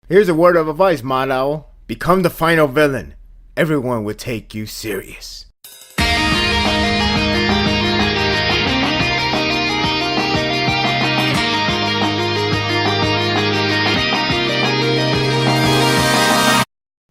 Here's a word of advice, Madao. Become the final villain. Everyone will take you serious.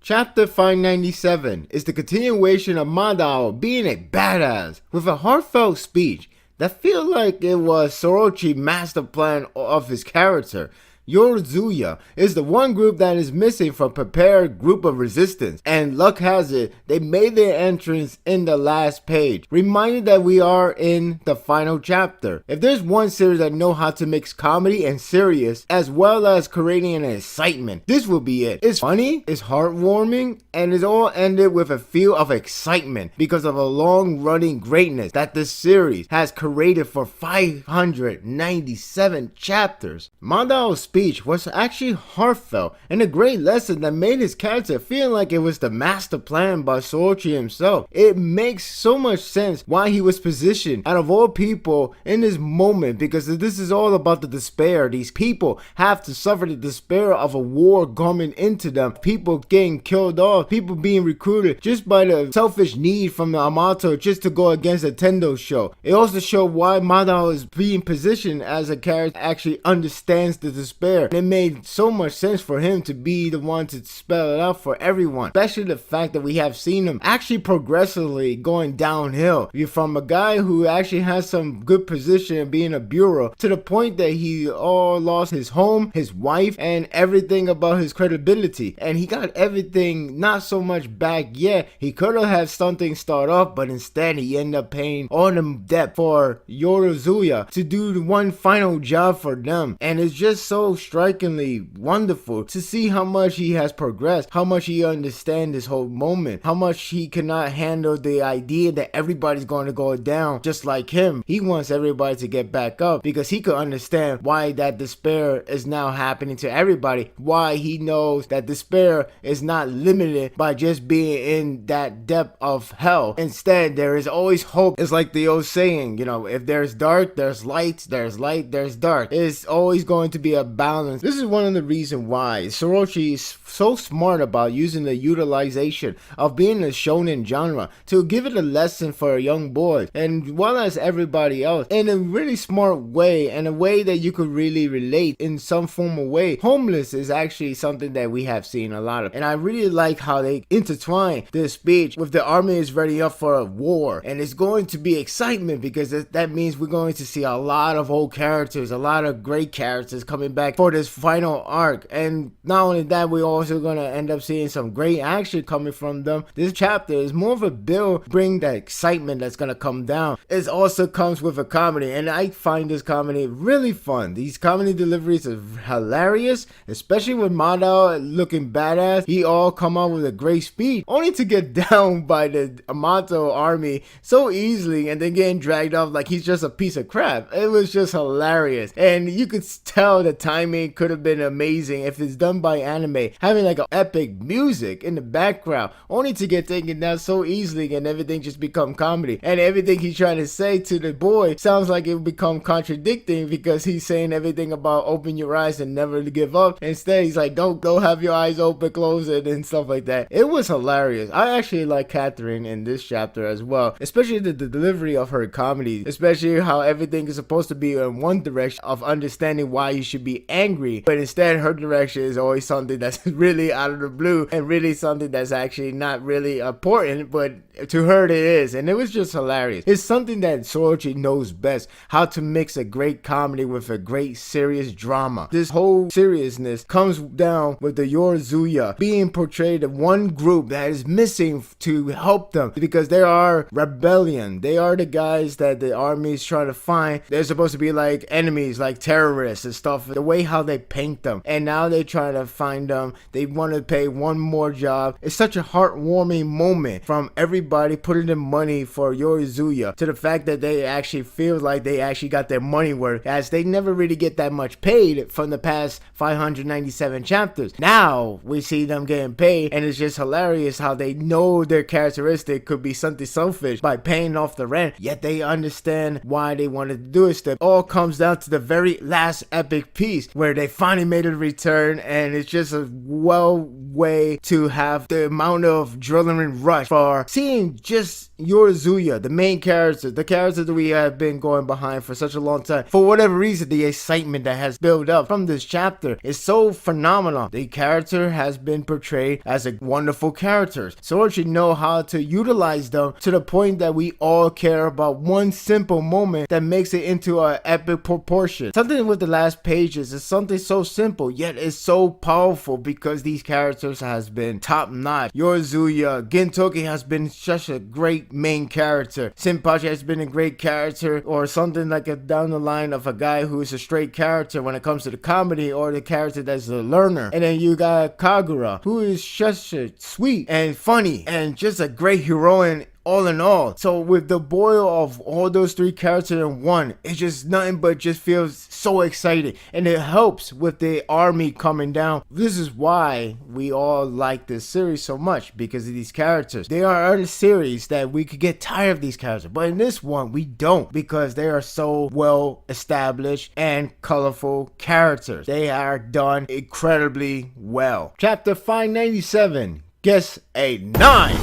Chapter 597 is the continuation of Madao being a badass with a heartfelt speech that feels like it was Sorochi's master plan of his character. Yorozuya is the one group that is missing from prepared group of resistance, and luck has it, they made their entrance in the last page, reminding that we are in the final chapter. If there's one series that know how to mix comedy and serious, as well as creating an excitement, this will be it. It's funny, it's heartwarming, and it's all ended with a feel of excitement because of a long-running greatness that this series has created for 597 chapters. Madao's speech was actually heartfelt and a great lesson that made his character feel like it was the master plan by Sorochi himself. It makes so much sense why he was positioned out of all people in this moment, because this is all about the despair. These people have to suffer the despair of a war coming into them, people getting killed off, people being recruited just by the selfish need from the Yamato just to go against a Tendo show. It also showed why Madao is being positioned as a character that actually understands the despair. It made so much sense for him to be the one to spell it out for everyone, especially the fact that we have seen him actually progressively going downhill. You're from a guy who actually has some good position being a bureau to the point that he all lost his home, his wife, and everything about his credibility, and he got everything not so much back yet. He could have had something start off, but instead he ended up paying all the debt for Yorozuya to do the one final job for them, and it's just so strikingly wonderful to see how much he has progressed, how much he understands this whole moment, how much he cannot handle the idea that everybody's going to go down just like him. He wants everybody to get back up because he could understand why that despair is now happening to everybody, why he knows that despair is not limited by just being in that depth of hell. Instead, there is always hope. It's like the old saying, if there's dark, there's light, there's dark. It's always going to be a balance. This is one of the reasons why Sorochi is so smart about using the utilization of being a shonen genre to give it a lesson for young boys and well as everybody else in a really smart way, and a way that you could really relate in some form of way. Homeless is actually something that we have seen a lot of, and I really like how they intertwine this speech with the army is ready up for a war, and it's going to be excitement because that means we're going to see a lot of old characters, a lot of great characters coming back for this final arc. And not only that, we're also gonna end up seeing some great action coming from them. This chapter is more of a build, bring that excitement that's gonna come down. It also comes with a comedy, and I find this comedy really fun. These comedy deliveries are hilarious, especially with Madao looking badass. He all come out with a great speech only to get down by the Yamato army so easily and then getting dragged off like he's just a piece of crap. It was just hilarious, and you could tell the timing could have been amazing if it's done by anime, having like an epic music in the background only to get taken down so easily and everything just become comedy, and everything he's trying to say to the boy sounds like it would become contradicting because he's saying everything about open your eyes and never to give up. Instead he's like, don't go, have your eyes open, close it, and stuff like that. It was hilarious. I actually like Catherine in this chapter as well, especially the delivery of her comedy, especially how everything is supposed to be in one direction of understanding why you should be angry, but instead her direction is always something that's really out of the blue and really something that's actually not really important, but to her it is, and it was just hilarious. It's something that Sorochi knows best, how to mix a great comedy with a great serious drama. This whole seriousness comes down with the Yorozuya being portrayed as one group that is missing to help them because they are rebellion. They are the guys that the army is trying to find. They're supposed to be like enemies, like terrorists and stuff, the way how they paint them, and now they're trying to find them. They want to pay one more job. It's such a heartwarming moment from everybody putting in money for Yorozuya to the fact that they actually feel like they actually got their money worth, as they never really get that much paid from the past 597 chapters. Now we see them getting paid, and it's just hilarious how they know their characteristic could be something selfish by paying off the rent, yet they understand why they wanted to do it. It all comes down to the very last epic piece series where they finally made a return, and it's just a well way to have the amount of adrenaline rush for seeing just Yorizuya, the main character, the character that we have been going behind for such a long time. For whatever reason, the excitement that has built up from this chapter is so phenomenal. The character has been portrayed as a wonderful character. Sorochi know how to utilize them to the point that we all care about one simple moment that makes it into an epic proportion. Something with the last pages is something so simple, yet it's so powerful because these characters has been top notch. Yorizuya, Gintoki has been such a great main character. Shinpachi has been a great character, or something like a down the line of a guy who is a straight character when it comes to the comedy, or the character that's a learner. And then you got Kagura, who is just sweet and funny and just a great heroine all in all. So with the boil of all those three characters in one, it's just nothing but just feels so exciting, and it helps with the army coming down. This is why we all like this series so much, because of these characters. There are other series that we could get tired of these characters, but in this one we don't, because they are so well established and colorful characters. They are done incredibly well. Chapter 597 gets a 9.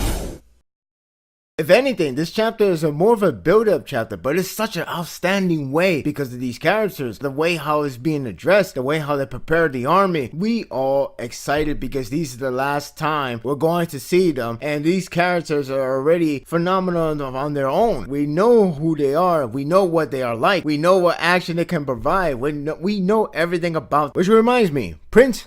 If anything, this chapter is more of a build-up chapter, but it's such an outstanding way because of these characters, the way how it's being addressed, the way how they prepare the army. We all excited because these are the last time we're going to see them, and these characters are already phenomenal on their own. We know who they are, we know what they are like, we know what action they can provide, we know everything about them. Which reminds me, Prince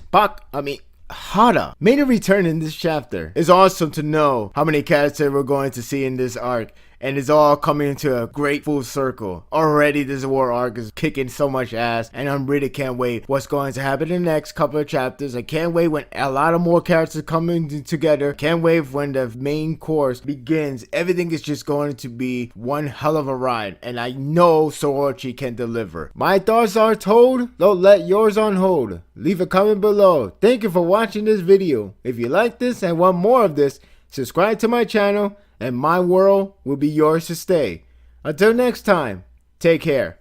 Hada made a return in this chapter. It's awesome to know how many characters we're going to see in this arc, and it's all coming into a great full circle. Already this war arc is kicking so much ass, and I really can't wait what's going to happen in the next couple of chapters. I can't wait when a lot of more characters coming together. Can't wait when the main course begins. Everything is just going to be one hell of a ride, and I know Sorochi can deliver. My thoughts are told, don't let yours on hold. Leave a comment below. Thank you for watching this video. If you like this and want more of this, subscribe to my channel, and my world will be yours to stay. Until next time, take care.